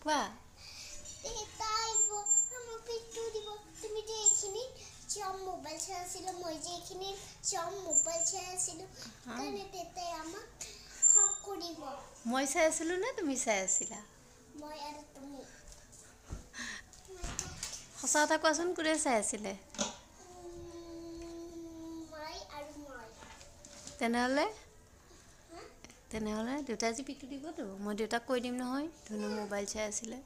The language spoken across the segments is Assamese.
কোৱা মোবাইল চাই আছিলো মই যে এইখিনি মোবাইল চাই আছিলো কাৰণে তেতে আমাক হক কৰিব মই চাই আছিলো নে তুমি চাই আছিলা মই আৰু তুমি সঁচা কথা কোৱাচোন কোনে চাই আছিলে মই আৰু মই তেনেহ'লে দেউতা আজি পিটু দিবতো মই দেউতাক কৈ দিম নহয় ধুনু মোবাইল চাই আছিলে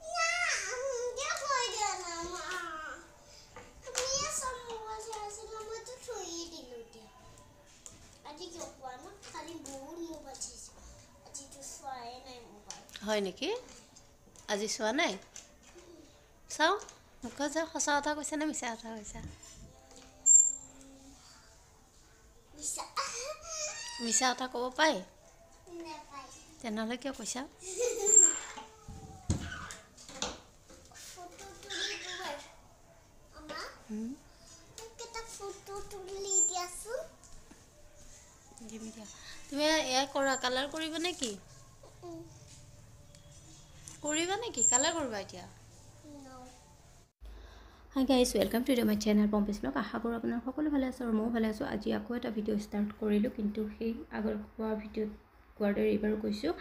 হয় নেকি আজি চোৱা নাই চাওঁ মোক যে সঁচা কথা কৈছা নে মিছা কথা কৈছা মিছা কথা ক'ব পায় তেনেহ'লে কিয় কৈছা দিম দিয়া তুমি এয়া কৰা কালাৰ কৰিবা নে কি কালাৰ কৰিবা এতিয়া hi guys welcome to my channel Pompi's blog আশা কৰোঁ আপোনাৰ সকলো ভালে আছে আৰু ময়ো ভালে আছোঁ আজি আকৌ এটা ভিডিঅ' ষ্টাৰ্ট কৰিলোঁ কিন্তু সেই আগৰ কোৱা ভিডিঅ'ত কোৱাৰ দৰে এইবাৰো কৈছোঁ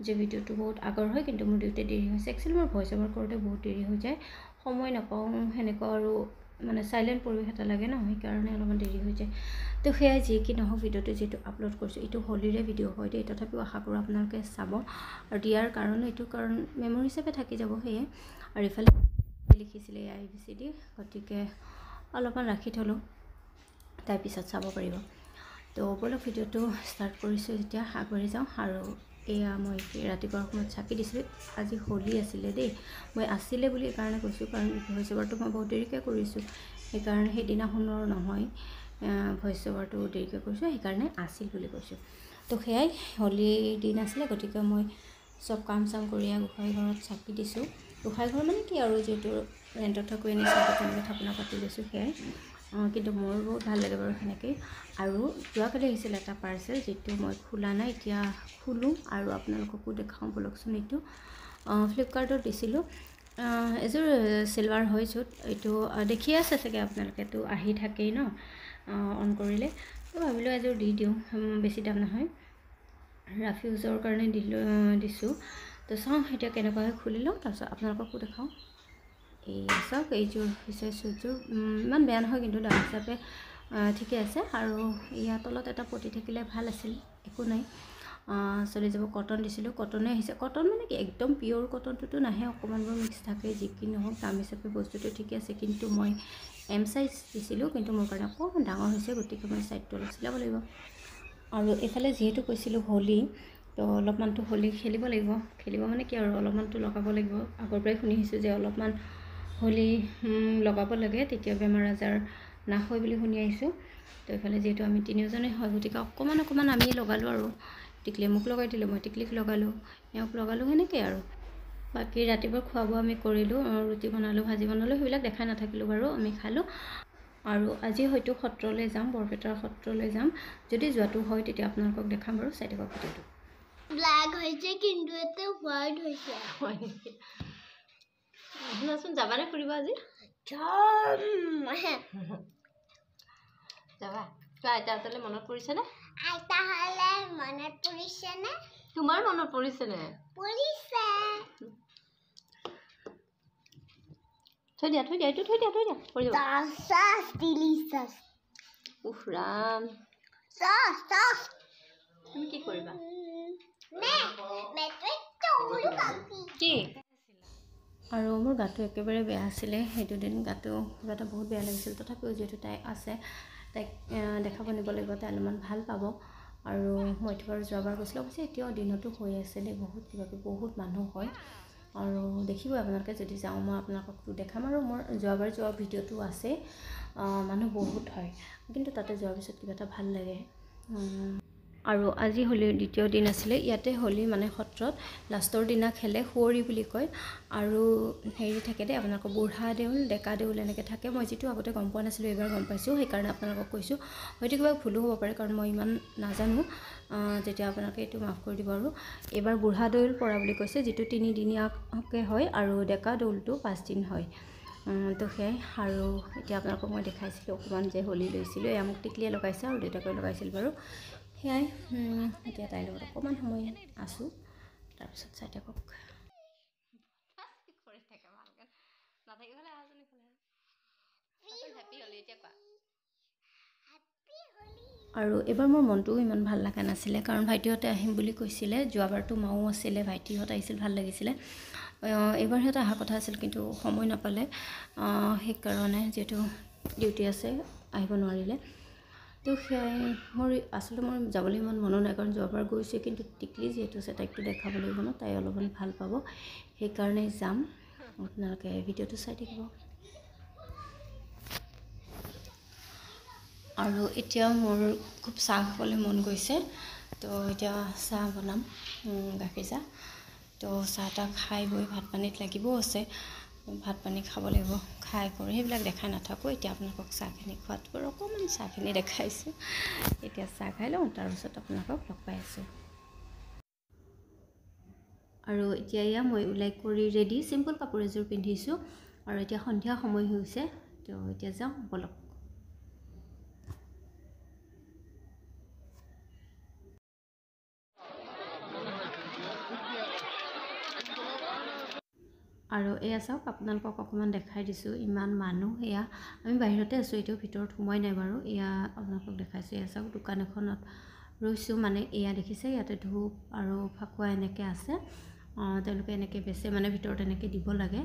যে ভিডিঅ'টো বহুত আগৰ হয় কিন্তু মোৰ দিওঁতে দেৰি হৈছে একচুৱেলি মোৰ ভইচ অভাৰ কৰোঁতে বহুত দেৰি হৈ যায় সময় নাপাওঁ সেনেকুৱা আৰু মানে চাইলেণ্ট পৰিৱেশ এটা লাগে ন সেইকাৰণে অলপমান দেৰি হৈ যায় তো সেয়াই যি কি নহওক ভিডিঅ'টো যিটো আপলোড কৰিছোঁ এইটো হোলীৰে ভিডিঅ' হয় দেই তথাপিও আশা কৰোঁ আপোনালোকে চাব আৰু দিয়াৰ কাৰণে এইটো কাৰণ মেমৰি হিচাপে থাকি যাব সেয়ে আৰু ইফালে লিখিছিলে ABCD গতিকে অলপমান ৰাখি থলোঁ তাৰপিছত চাব পাৰিব তো বলক ভিডিঅ'টো ষ্টাৰ্ট কৰিছোঁ যেতিয়া আগবাঢ়ি যাওঁ আৰু এয়া মই ৰাতিপুৱাৰ সময়ত চাকি দিছিলোঁ আজি হোলী আছিলে দেই মই আছিলে বুলি এইকাৰণে কৈছোঁ কাৰণ ভইচ অভাৰটো মই বহুত দেৰিকৈ কৰিছোঁ সেইকাৰণে সেইদিনাখনৰ নহয় ভইচ অভাৰটো দেৰিকৈ কৰিছোঁ সেইকাৰণে আছিল বুলি কৈছোঁ তো সেয়াই হোলীৰ দিন আছিলে গতিকে মই চব কাম চাম কৰি গোসাঁই ঘৰত চাকি দিছোঁ গোসাঁই ঘৰ মানে কি আৰু যিহেতু ৰেণ্টত থাকোঁ এনেই চাকি তেনেকৈ থাপনা পাতি লৈছোঁ সেয়াই কিন্তু মোৰ বহুত ভাল লাগে বাৰু সেনেকৈ আৰু যোৱাকালি আহিছিল এটা পাৰ্চেল যিটো মই খোলা নাই এতিয়া খোলোঁ আৰু আপোনালোককো দেখাওঁ বলকচোন এইটো ফ্লিপকাৰ্টত দিছিলোঁ এযোৰ চিলভাৰ হয় য'ত এইটো দেখিয়ে আছে চাগে আপোনালোকেতো আহি থাকেই ন অন কৰিলে তো ভাবিলোঁ এযোৰ দি দিওঁ বেছি দাম নহয় ৰাফ ইউজৰ কাৰণে দিছোঁ তো চাওঁ এতিয়া কেনেকুৱাকৈ খুলি লওঁ তাৰপিছত আপোনালোককো দেখাওঁ এই চাওক এইযোৰ হৈছে চুটযোৰ ইমান বেয়া নহয় কিন্তু দাম হিচাপে ঠিকে আছে আৰু ইয়াৰ তলত এটা পতি থাকিলে ভাল আছিল একো নাই চলি যাব কটন দিছিলোঁ কটনে আহিছে কটন মানে কি একদম পিয়'ৰ কটনটোতো নাহে অকণমানবোৰ মিক্স থাকে যি কি নহওক দাম হিচাপে বস্তুটো ঠিকে আছে কিন্তু মই M সাইজ দিছিলোঁ কিন্তু মোৰ কাৰণে অকণমান ডাঙৰ হৈছে গতিকে মই ছাইডটো অলপ চিলাব লাগিব আৰু এইফালে যিহেতু কৈছিলোঁ হোলী তো অলপমানতো হোলী খেলিব মানে কি আৰু অলপমানতো লগাব লাগিব আগৰ পৰাই শুনি আহিছোঁ যে অলপমান হোলী লগাব লাগে তেতিয়া বেমাৰ আজাৰ নাশ হয় বুলি শুনি আহিছোঁ তো এইফালে যিহেতু আমি তিনিওজনেই হয় গতিকে অকণমান আমি লগালোঁ আৰু টিকলি মোক লগাই দিলোঁ মই টিকলিক লগালোঁ এওঁক লগালোঁ সেনেকৈ আৰু বাকী ৰাতিপুৱা খোৱা বোৱা আমি কৰিলোঁ ৰুটি বনালোঁ ভাজি বনালোঁ সেইবিলাক দেখাই নাথাকিলোঁ বাৰু আমি খালোঁ আৰু আজি হয়তো সত্ৰলৈ যাম বৰপেটাৰ সত্ৰলৈ যাম যদি যোৱাটো হয় তেতিয়া আপোনালোকক দেখাম বাৰু চাই থাকক ভিডিঅ'টো ব্লেক হৈছে কিন্তু এটা হোৱাইট হৈছে শুনাচোন যাবানে ফুৰিব আজি যাবা আইতাহঁতলৈ মনত পৰিছেনে তোমাৰ মনত পৰিছেনে থৈ দিয়া এইটো থৈ দিয়া উফ ৰাম তুমি কি কৰিবা কি আৰু মোৰ গাটো একেবাৰে বেয়া আছিলে সেইটো দিন গাটো কিবা এটা বহুত বেয়া লাগিছিল তথাপিও যিহেতু তাই আছে তাইক দেখাব নিব লাগিব তাই অলপমান ভাল পাব আৰু মইতো বাৰু যোৱাবাৰ গৈছিলোঁ অৱশ্যে এতিয়াও দিনতো হৈ আছে দেই বহুত কিবাকিবি বহুত মানুহ হয় আৰু দেখিব আপোনালোকে যদি যাওঁ মই আপোনালোককতো দেখাম আৰু মোৰ যোৱাবাৰ যোৱা ভিডিঅ'টো আছে মানুহ বহুত হয় কিন্তু তাতে যোৱাৰ পিছত কিবা এটা ভাল লাগে আৰু আজি হোলীৰ দ্বিতীয় দিন আছিলে ইয়াতে হোলী মানে সত্ৰত লাষ্টৰ দিনা খেলে সুঁৱৰি বুলি কয় আৰু হেৰি থাকে দেই আপোনালোকৰ বুঢ়া দেউল ডেকা দেউল এনেকৈ থাকে মই যিটো আগতে গম পোৱা নাছিলোঁ এইবাৰ গম পাইছোঁ সেইকাৰণে আপোনালোকক কৈছোঁ হয়তো কিবা ভুলো হ'ব পাৰে কাৰণ মই ইমান নাজানো যেতিয়া আপোনালোকে এইটো মাফ কৰি দিব আৰু এইবাৰ বুঢ়া দেউল পৰা বুলি কৈছে যিটো 3 দিনীয়াকৈ হয় আৰু ডেকা দেউলটো 5 দিন হয় তো সেয়াই আৰু এতিয়া আপোনালোকক মই দেখাইছিলোঁ অকণমান যে হোলী লৈছিলোঁ এয়া মোক টিকলিয়ে লগাইছে আৰু দেউতাকে লগাইছিল বাৰু সেয়াই এতিয়া তাইৰ লগত অকণমান সময় আছোঁ তাৰপিছত চাই থাকক আৰু এবাৰ মোৰ মনটোও ইমান ভাল লগা নাছিলে কাৰণ ভাইটিহঁতে আহিম বুলি কৈছিলে যোৱাবাৰতো মাও আছিলে ভাইটিহঁত আহিছিল ভাল লাগিছিলে এইবাৰ সিহঁতে অহা কথা আছিল কিন্তু সময় নাপালে সেইকাৰণে যিহেতু ডিউটি আছে আহিব নোৱাৰিলে তো সেয়াই মোৰ আচলতে মোৰ যাবলৈ ইমান মনো নাই কাৰণ যোৱাবাৰ গৈছোঁ কিন্তু টিকলি যিহেতু আছে তাইকটো দেখাব লাগিব ন তাই অলপমান ভাল পাব সেইকাৰণে যাম আপোনালোকে ভিডিঅ'টো চাই থাকিব আৰু এতিয়া মোৰ খুব চাহ খাবলৈ মন গৈছে তো এতিয়া চাহ বনাম গাখীৰ চাহ তো চাহ তাহ খাই বৈ ভাত পানীত লাগিবও আছে ভাত পানী খাব লাগিব খাই কৰি সেইবিলাক দেখাই নাথাকোঁ এতিয়া আপোনালোকক চাহখিনি খোৱাটো বাৰু অকণমান চাহখিনি দেখাইছোঁ এতিয়া চাহ খাই লওঁ তাৰপিছত আপোনালোকক লগ পাই আছোঁ আৰু এতিয়া এয়া মই ওলাই কৰি ৰেডি চিম্পল কাপোৰ এযোৰ পিন্ধিছোঁ আৰু এতিয়া সন্ধিয়া সময় হৈছে তো এতিয়া যাওঁ বলক আৰু এয়া চাওক আপোনালোকক অকণমান দেখাই দিছোঁ ইমান মানুহ এয়া আমি বাহিৰতে আছোঁ এতিয়াও ভিতৰত সোমাই নাই বাৰু এয়া আপোনালোকক দেখাইছোঁ এয়া চাওক দোকান এখনত ৰৈছোঁ মানে এয়া দেখিছে ইয়াতে ধূপ আৰু ফাকুৱা এনেকৈ আছে তেওঁলোকে এনেকৈ বেচে মানে ভিতৰত এনেকৈ দিব লাগে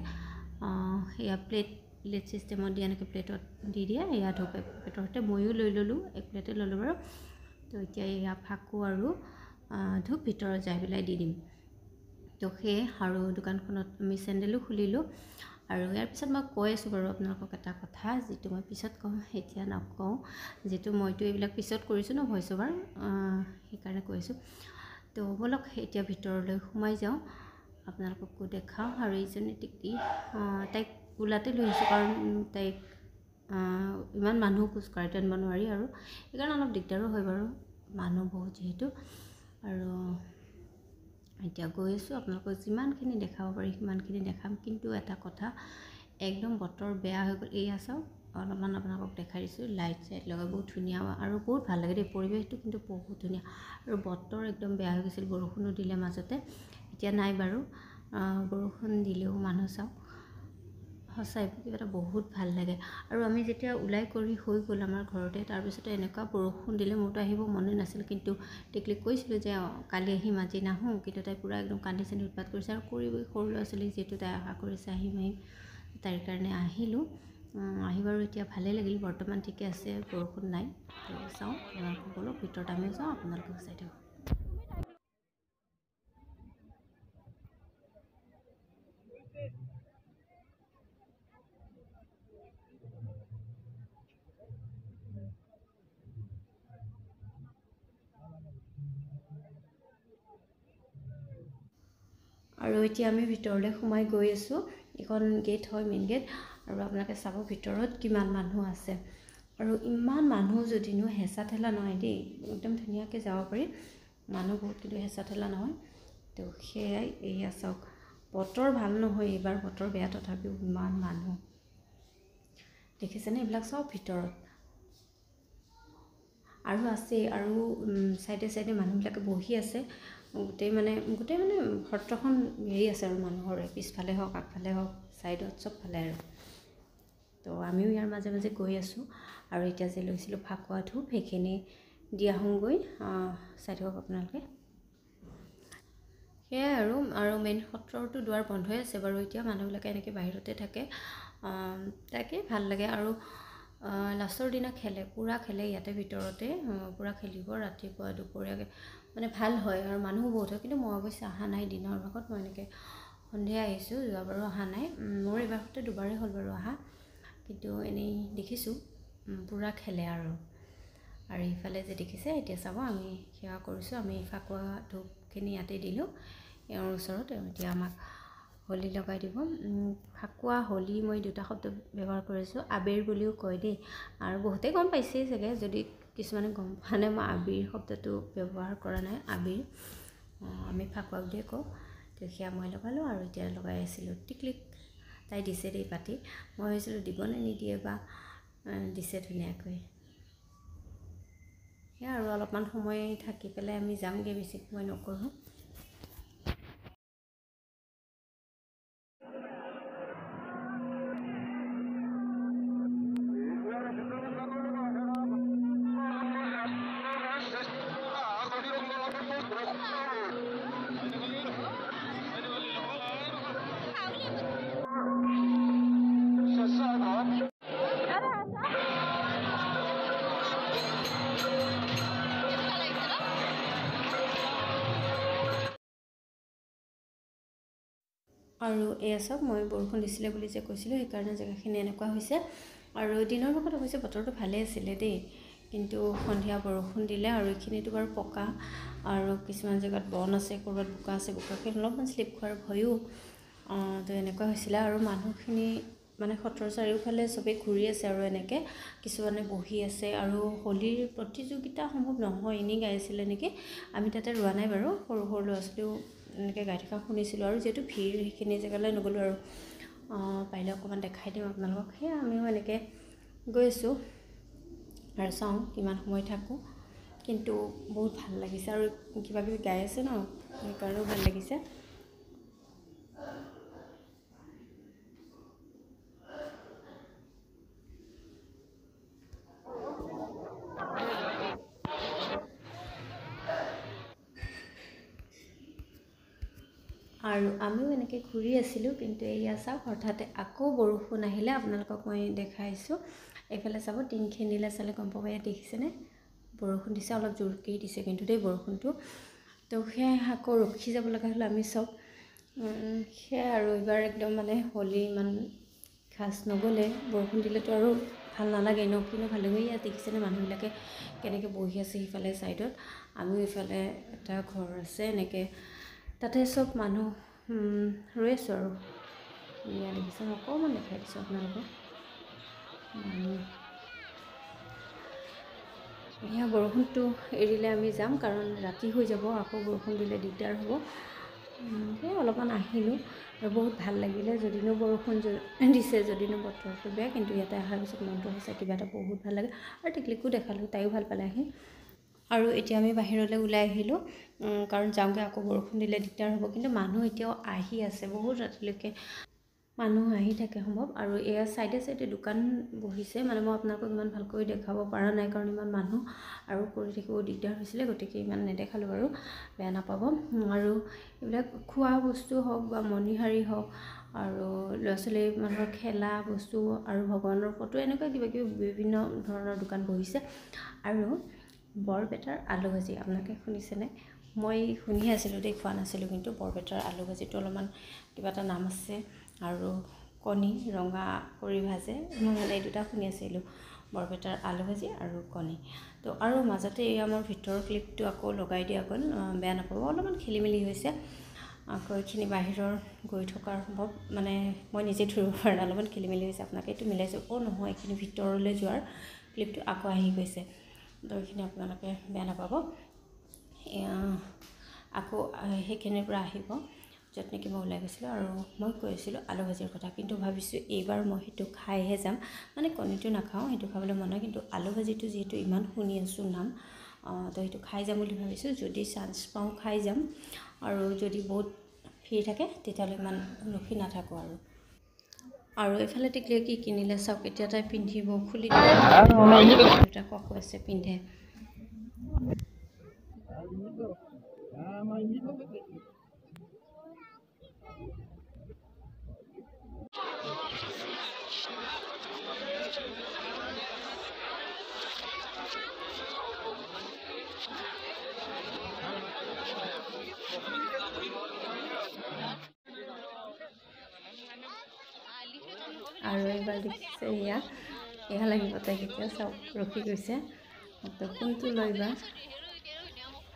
এয়া প্লেট চিষ্টেমত দি এনেকৈ প্লেটত দি দিয়ে এয়া ধূপ ভিতৰতে ময়ো লৈ ল'লোঁ এক প্লেটে ল'লোঁ বাৰু তো এতিয়া এয়া ফাকু আৰু ধূপ ভিতৰত যাই পেলাই দি দিম তো সেয়ে আৰু দোকানখনত আমি চেণ্ডেলো খুলিলোঁ আৰু ইয়াৰ পিছত মই কৈ আছোঁ বাৰু আপোনালোকক এটা কথা যিটো মই পিছত কওঁ এতিয়া নকওঁ যিটো মইতো এইবিলাক পিছত কৰিছোঁ ন ভইচ অভাৰ সেইকাৰণে কৈছোঁ তো বলক এতিয়া ভিতৰলৈ সোমাই যাওঁ আপোনালোককো দেখাওঁ আৰু এইজনী টিকলি তাইক ওলাতে লৈ আহিছোঁ কাৰণ তাইক ইমান মানুহ খোজকাঢ়ি টানিব নোৱাৰি আৰু সেইকাৰণে অলপ দিগদাৰো হয় বাৰু মানুহ বহুত যিহেতু আৰু এতিয়া গৈ আছোঁ আপোনালোকক যিমানখিনি দেখাব পাৰি সিমানখিনি দেখাম কিন্তু এটা কথা একদম বতৰ বেয়া হৈ গ'ল এয়া চাওক অলপমান আপোনালোকক দেখাই দিছোঁ লাইট চাইট লগাই বহুত ধুনীয়া আৰু বহুত ভাল লাগে দেই পৰিৱেশটো কিন্তু বহুত ধুনীয়া আৰু বতৰ একদম বেয়া হৈ গৈছিল বৰষুণো দিলে মাজতে এতিয়া নাই বাৰু বৰষুণ দিলেও মানুহ চাওক সঁচাই কিবা এটা বহুত ভাল লাগে আৰু আমি যেতিয়া ওলাই কৰি হৈ গ'ল আমাৰ ঘৰতে তাৰপিছতে এনেকুৱা বৰষুণ দিলে মোৰতো আহিব মনে নাছিল কিন্তু টিকলিক কৈছিলোঁ যে কালি আহিম আজি নাহোঁ কিন্তু তাই পূৰা একদম কান্দি চান্দি উৎপাত কৰিছে আৰু সৰু ল'ৰা ছোৱালী যিহেতু তাই আশা কৰিছে আহিম তাইৰ কাৰণে আহিলোঁ আহি বাৰু এতিয়া ভালেই লাগিল বৰ্তমান ঠিকে আছে বৰষুণ নাই তো চাওঁ আপোনালোকক ব'লক ভিতৰত আমিও যাওঁ আপোনালোকক চাই থাকক আৰু এতিয়া আমি ভিতৰলৈ সোমাই গৈ আছোঁ এইখন গেট হয় মেইন গেট আৰু আপোনালোকে চাব ভিতৰত কিমান মানুহ আছে আৰু ইমান মানুহ যদিনো হেঁচা ঠেলা নহয় দেই একদম ধুনীয়াকৈ যাব পাৰি মানুহ বহুত কিন্তু হেঁচা ঠেলা নহয় তো সেয়াই এয়া চাওক বতৰ ভাল নহয় এইবাৰ বতৰ বেয়া তথাপিও ইমান মানুহ দেখিছেনে এইবিলাক চব ভিতৰত আৰু আছে আৰু চাইডে চাইডে মানুহবিলাকে বহি আছে গোটেই মানে সত্ৰখন হেৰি আছে আৰু মানুহৰে পিছফালে হওক আগফালে হওক ছাইডত চবফালে আৰু তো আমিও ইয়াৰ মাজে মাজে গৈ আছোঁ আৰু এতিয়া যে লৈছিলোঁ ফাকুৱা ধূপ সেইখিনি দি আহোঁগৈ চাই থাকক আপোনালোকে সেয়াই আৰু মেইন সত্ৰৰটো দুৱাৰ বন্ধই আছে বাৰু এতিয়া মানুহবিলাকে এনেকৈ বাহিৰতে থাকে তাকে ভাল লাগে আৰু লাষ্টৰ দিনা খেলে পূৰা খেলে ইয়াতে ভিতৰতে পূৰা খেলিব ৰাতিপুৱা দুপৰীয়াকৈ মানে ভাল হয় আৰু মানুহো বহুত হয় কিন্তু মই অৱশ্যে অহা নাই দিনৰ ভাগত মই এনেকৈ সন্ধিয়া আহিছোঁ যোৱাবাৰো অহা নাই মোৰ এইবাৰ সৈতে দুবাৰেই হ'ল বাৰু অহা কিন্তু এনেই দেখিছোঁ পূৰা খেলে আৰু ইফালে যে দেখিছে এতিয়া চাব আমি সেৱা কৰিছোঁ। আমি ফাকুৱা ধূপখিনি ইয়াতে দিলোঁ এওঁৰ ওচৰত। এতিয়া আমাক হোলী লগাই দিব। ফাকুৱা হোলী মই দুটা শব্দ ব্যৱহাৰ কৰিছোঁ। আবিৰ বুলিও কয় দেই, আৰু বহুতেই গম পাইছেই চাগে, যদি কিছুমানে গম পোৱা নাই মই আবিৰ শব্দটো ব্যৱহাৰ কৰা নাই। আবিৰ আমি ফাকুৱা বুলিয়ে কওঁ। তো সেয়া মই লগালোঁ আৰু এতিয়া লগাই আছিলোঁ টিকলিক। তাই দিছে দেই পাতি, মই ভাবিছিলোঁ দিবনে নিদিয়ে বা, দিছে ধুনীয়াকৈ। সেয়া আৰু অলপমান সময় থাকি পেলাই আমি যামগৈ, বেছি সময় নকৰোঁ। আৰু এয়া চাওক, মই বৰষুণ দিছিলে বুলি যে কৈছিলোঁ, সেইকাৰণে জেগাখিনি এনেকুৱা হৈছে। আৰু দিনৰ ভাগত অৱশ্যে বতৰটো ভালেই আছিলে দেই, কিন্তু সন্ধিয়া বৰষুণ দিলে। আৰু এইখিনিতো বাৰু পকা, আৰু কিছুমান জেগাত বন আছে, ক'ৰবাত বোকা আছে, বোকাখিনি অলপমান শ্লিপ খোৱাৰ ভয়ো। তো এনেকুৱা হৈছিলে। আৰু মানুহখিনি মানে সত্ৰৰ চাৰিওফালে চবেই ঘূৰি আছে আৰু এনেকৈ কিছুমানে বহি আছে। আৰু হোলীৰ প্ৰতিযোগিতা সম্ভৱ নহয়, এনেই গাই আছিলে নেকি, আমি তাতে ৰোৱা নাই বাৰু। সৰু সৰু ল'ৰা ছোৱালীও এনেকৈ গাই থকা শুনিছিলোঁ। আৰু যিহেতু ভিৰ, সেইখিনি জেগালৈ নগ'লোঁ আৰু। পাৰিলে অকণমান দেখাই দিম আপোনালোকক। সেয়া আমিও এনেকৈ গৈ আছোঁ আৰু চাওঁ কিমান সময় থাকোঁ। কিন্তু বহুত ভাল লাগিছে, আৰু কিবা কিবি গাই আছে ন, সেইকাৰণেও ভাল লাগিছে। আৰু আমিও এনেকৈ ঘূৰি আছিলোঁ, কিন্তু এয়া চাওক, হঠাতে আকৌ বৰষুণ আহিলে। আপোনালোকক মই দেখাইছোঁ, এইফালে চাব, টিংখিনিলৈ চালে গম পাব। ইয়াত দেখিছেনে বৰষুণ দিছে, অলপ জোৰকেই দিছে কিন্তু দেই বৰষুণটো। তো সেয়াই আকৌ ৰখি যাব লগা হ'ল আমি চব। সেয়াই আৰু এইবাৰ একদম মানে হোলী ইমান খাচ নগ'লে। বৰষুণ দিলেতো আৰু ভাল নালাগে ন, কিন্তু ভাল লাগে। ইয়াত দেখিছেনে মানুহবিলাকে কেনেকৈ বহি আছে সিফালে ছাইডত। আমিও ইফালে এটা ঘৰ আছে এনেকৈ, তাতে চব মানুহ ৰৈ আছোঁ আৰু। ইয়াত দেখিছে, অকণমান দেখাই দিছোঁ আপোনালোকক। এয়া বৰষুণটো এৰিলে আমি যাম, কাৰণ ৰাতি হৈ যাব, আকৌ বৰষুণ দিলে দিগদাৰ হ'ব। সেয়ে অলপমান আহিলোঁ, আৰু বহুত ভাল লাগিলে। যদিনো বৰষুণ দিছে, যদিনো বতৰটো বেয়া, কিন্তু ইয়াতে অহাৰ পিছত মনটো হৈছে কিবা এটা বহুত ভাল লাগে। আৰু টিকলিকো দেখালোঁ, তাইও ভাল পালে আহি। আৰু এতিয়া আমি বাহিৰলৈ ওলাই আহিলোঁ, কাৰণ যাওঁগৈ, আকৌ বৰষুণ দিলে দিগদাৰ হ'ব। কিন্তু মানুহ এতিয়াও আহি আছে, বহুত ৰাতিলৈকে মানুহ আহি থাকে সম্ভৱ। আৰু এয়া চাইডে চাইডে দোকান বহিছে, মানে মই আপোনালোকক ইমান ভালকৈ দেখাব পৰা নাই, কাৰণ ইমান মানুহ আৰু কৰি থাকিব দিগদাৰ হৈছিলে, গতিকে ইমান নেদেখালোঁ বাৰু, বেয়া নাপাব। আৰু এইবিলাক খোৱা বস্তু হওক বা মণিহাৰী হওক, আৰু ল'ৰা ছোৱালী মানুহৰ খেলা বস্তু, আৰু ভগৱানৰ ফটো, এনেকুৱা কিবা কিবি বিভিন্ন ধৰণৰ দোকান বহিছে। আৰু বৰপেটাৰ আলু ভাজি আপোনালোকে শুনিছেনে? মই শুনি আছিলোঁ দেই, খোৱা নাছিলোঁ। কিন্তু বৰপেটাৰ আলু ভাজিটো অলপমান কিবা এটা নাম আছে, আৰু কণী ৰঙা কৰি ভাজে। মই মানে এই দুটা শুনি আছিলোঁ, বৰপেটাৰ আলু ভাজি আৰু কণী। তো আৰু মাজতে এই আমাৰ ভিতৰৰ ক্লিপটো আকৌ লগাই দিয়া গ'ল, বেয়া নাপাব, অলপমান খেলি মেলি হৈছে। আকৌ এইখিনি বাহিৰৰ গৈ থকাৰ সম্ভৱ, মানে মই নিজে ধৰিব পৰা নাই, অলপমান খেলি মেলি হৈছে। আপোনালোকে এইটো মিলাইছোঁ, নহয়, এইখিনি ভিতৰলৈ যোৱাৰ ক্লিপটো আকৌ আহি গৈছে। তো এইখিনি আপোনালোকে বেয়া নাপাব। আকৌ সেইখিনিৰ পৰা আহিব য'ত নেকি মই ওলাই গৈছিলোঁ। আৰু মই কৈ আছিলোঁ আলু ভাজিৰ কথা, কিন্তু ভাবিছোঁ এইবাৰ মই সেইটো খাইহে যাম। মানে কণীটো নাখাওঁ, সেইটো খাবলৈ মন হয়, কিন্তু আলু ভাজিটো যিহেতু ইমান শুনি আছোঁ নাম, তো সেইটো খাই যাম বুলি ভাবিছোঁ। যদি চান্স পাওঁ খাই যাম, আৰু যদি বহুত ভিৰ থাকে তেতিয়াহ'লে ইমান ৰখি নাথাকোঁ আৰু। আৰু এইফালে টিকলিয়ে কি কিনিলে চাওক, এতিয়া তাই পিন্ধিব, খুলি দুটা ককো আছে, পিন্ধে। আৰু এইবাৰ দেখিছে, এয়া লাগিব তাইক, এতিয়া চাওক ৰখি গৈছে। তো কোনটো লৈবা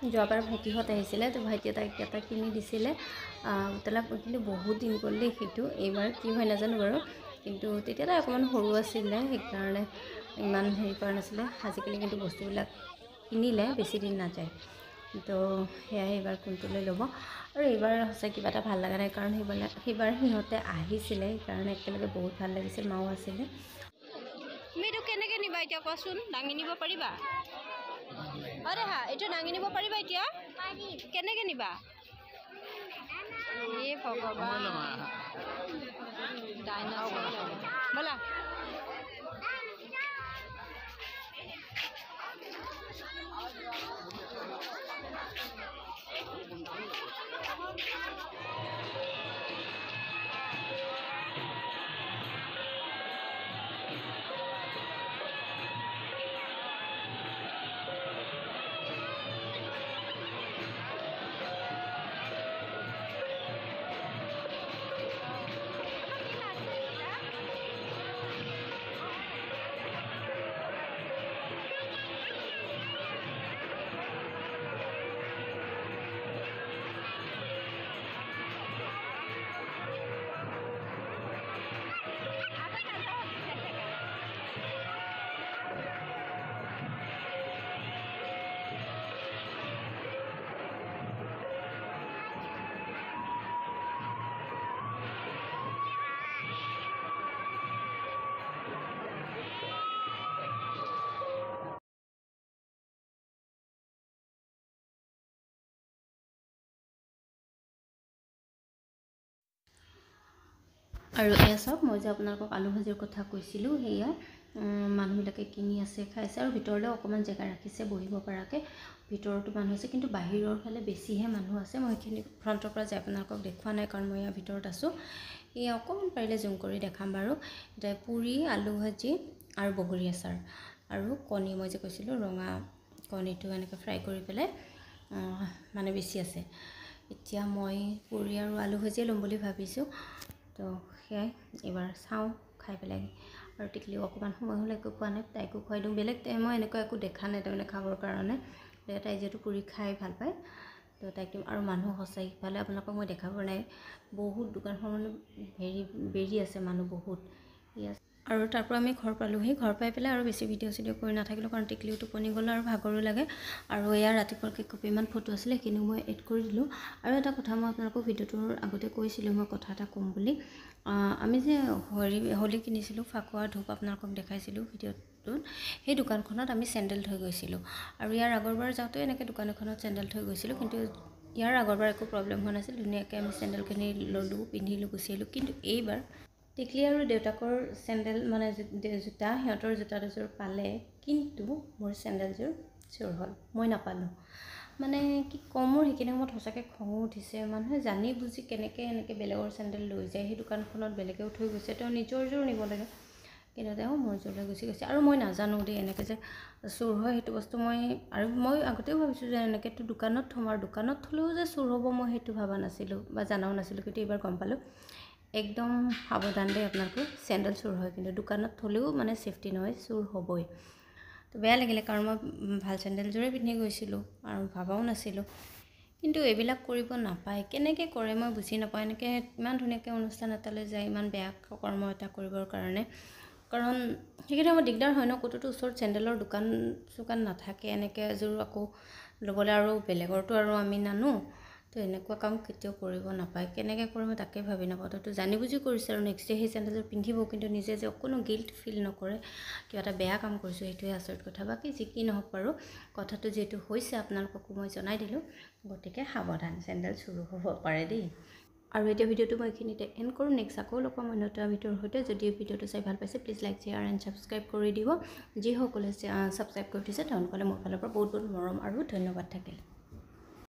যোৱাবাৰ ভাইটিহঁত আহিছিলে তো ভাইটিয়ে তাইক এটা কিনি দিছিলে পুতলা কিন্তু বহুত দিন গ'ল দেই সেইটো এইবাৰ কি হয় নাজানো বাৰু কিন্তু তেতিয়া তাই অকণমান সৰু আছিলে সেইকাৰণে ইমান হেৰি কৰা নাছিলে আজিকালি কিন্তু বস্তুবিলাক কিনিলে বেছি দিন নাযায় তো সেয়াই এইবাৰ কোনটো লৈ ল'ব আৰু এইবাৰ সঁচাই কিবা এটা ভাল লগা নাই কাৰণ সেইবাৰ সিহঁতে আহিছিলে সেইকাৰণে একেলগে বহুত ভাল লাগিছিল মাও আছিলে তুমি এইটো কেনেকৈ নিবা এতিয়া কোৱাচোন দাঙি নিব পাৰিবা अरे हाँ ये दांगी निब पारिबा এতিয়া কেনেকৈ নিবা ये भगवान डायनासोर बोला আৰু এয়া চাওক মই যে আপোনালোকক আলু ভাজিৰ কথা কৈছিলোঁ সেয়া মানুহবিলাকে কিনি আছে খাইছে আৰু ভিতৰলৈ অকণমান জেগা ৰাখিছে বহিব পৰাকৈ ভিতৰতো মানুহ আছে কিন্তু বাহিৰৰ ফালে বেছিহে মানুহ আছে মই সেইখিনি ফ্ৰণ্টৰ পৰা যে আপোনালোকক দেখুওৱা নাই কাৰণ মই ইয়াৰ ভিতৰত আছোঁ এয়া অকণমান পাৰিলে জুম কৰি দেখাম বাৰু এতিয়া পুৰি আলু ভাজি আৰু বগৰী আচাৰ আৰু কণী মই যে কৈছিলোঁ ৰঙা কণীটো এনেকৈ ফ্ৰাই কৰি পেলাই মানে বেছি আছে এতিয়া মই পুৰি আৰু আলু ভাজিয়ে ল'ম বুলি ভাবিছোঁ তো সেয়াই এবাৰ চাওঁ খাই পেলাই আৰু টিকলিও অকণমান সময় হ'লে একো খোৱা নাই তাইকো খুৱাই দিওঁ বেলেগ মই এনেকুৱা একো দেখা নাই তাৰমানে খাবৰ কাৰণে তাই যিহেতু পুৰি খাই ভাল পায় তো তাইক দিম আৰু মানুহ সঁচাই সিফালে আপোনালোকক মই দেখাব নাই বহুত দোকানখন মানে বেৰি আছে মানুহ বহুত ইয়াত আৰু তাৰ পৰা আমি ঘৰ পালোঁহি ঘৰ পাই পেলাই আৰু বেছি ভিডিঅ' চিডিঅ' কৰি নাথাকিলোঁ কাৰণ টিকলিও টোপনি গ'ল আৰু ভাগৰো লাগে আৰু এয়া ৰাতিপুৱাৰ কেইকপিমান ফটো আছিলে সেইখিনিও মই এড কৰি দিলোঁ আৰু এটা কথা মই আপোনালোকক ভিডিঅ'টোৰ আগতে কৈছিলোঁ মই কথা এটা ক'ম বুলি আমি যে হোলী কিনিছিলোঁ ফাকুৱা ধূপ আপোনালোকক দেখাইছিলোঁ ভিডিঅ'টোত সেই দোকানখনত আমি চেণ্ডেল থৈ গৈছিলোঁ আৰু ইয়াৰ আগৰবাৰ যাওঁতে এনেকৈ দোকান এখনত চেণ্ডেল থৈ গৈছিলোঁ কিন্তু ইয়াৰ আগৰবাৰ একো প্ৰব্লেম হোৱা নাছিল ধুনীয়াকৈ আমি চেণ্ডেলখিনি ল'লোঁ পিন্ধিলোঁ গুচি আহিলোঁ কিন্তু এইবাৰ টিকলি আৰু দেউতাকৰ চেণ্ডেল মানে জোতা সিহঁতৰ জোতা দুযোৰ পালে কিন্তু মোৰ চেণ্ডেলযোৰ চোৰ হ'ল মই নাপালোঁ মানে কি ক'ম মোৰ সেইখিনি সময়ত সঁচাকৈ খঙো উঠিছে মানুহে জানি বুজি কেনেকৈ এনেকৈ বেলেগৰ চেণ্ডেল লৈ যায় সেই দোকানখনত বেলেগেও থৈ গৈছে তেওঁ নিজৰযোৰ নিব লাগে কিন্তু তেওঁ মোৰ যোৰলৈ গুচি গৈছে আৰু মই নাজানো দেই এনেকৈ যে চোৰ হয় সেইটো বস্তু মই আগতেও ভাবিছোঁ যে এনেকৈতো দোকানত থ'ম আৰু দোকানত থ'লেও যে চোৰ হ'ব মই সেইটো ভবা নাছিলোঁ বা জনাও নাছিলোঁ কিন্তু এইবাৰ গম পালোঁ একদম সাৱধান দেই আপোনালোকে চেণ্ডেল চোৰ হয় কিন্তু দোকানত থ'লেও মানে ছেফটি নহয় চোৰ হ'বই তো বেয়া লাগিলে কাৰণ মই ভাল চেণ্ডেলযোৰে পিন্ধি গৈছিলোঁ আৰু ভাবাও নাছিলোঁ কিন্তু এইবিলাক কৰিব নাপায় কেনেকৈ কৰে মই বুজি নাপাওঁ এনেকৈ ইমান ধুনীয়াকৈ অনুষ্ঠান এটালৈ যায় ইমান বেয়া কৰ্ম এটা কৰিবৰ কাৰণে কাৰণ সেইখিনি সময়ত দিগদাৰ হয় ন ক'তোতো ওচৰত চেণ্ডেলৰ দোকান চোকান নাথাকে এনেকৈ এযোৰ আকৌ ল'বলৈ আৰু বেলেগৰতো আৰু আমি নানো তো এনেকুৱা কাম কেতিয়াও কৰিব নাপায় কেনেকৈ কৰে মই তাকে ভাবি নাপাওঁ তো জানি বুজি কৰিছে আৰু নেক্সট ডে সেই চেণ্ডেলযোৰ পিন্ধিব কিন্তু নিজে যে অকণো গিল্ট ফিল নকৰে কিবা এটা বেয়া কাম কৰিছোঁ সেইটোৱে আচৰিত কথা বাকী যি কি নহওক বাৰু কথাটো যিহেতু হৈছে আপোনালোককো মই জনাই দিলোঁ গতিকে সাৱধান চেণ্ডেল চুৰ হ'ব পাৰে দেই আৰু এতিয়া ভিডিঅ'টো মই এইখিনিতে এণ্ড কৰোঁ নেক্সট আকৌ লগ পাম অন্য এটা ভিডিঅ'ৰ সৈতে যদি ভিডিঅ'টো চাই ভাল পাইছে please like share and subscribe কৰি দিব যিসকলে ছাবস্ক্ৰাইব কৰি দিছে তেওঁলোকলৈ মোৰ ফালৰ পৰা বহুত বহুত মৰম আৰু ধন্যবাদ থাকিল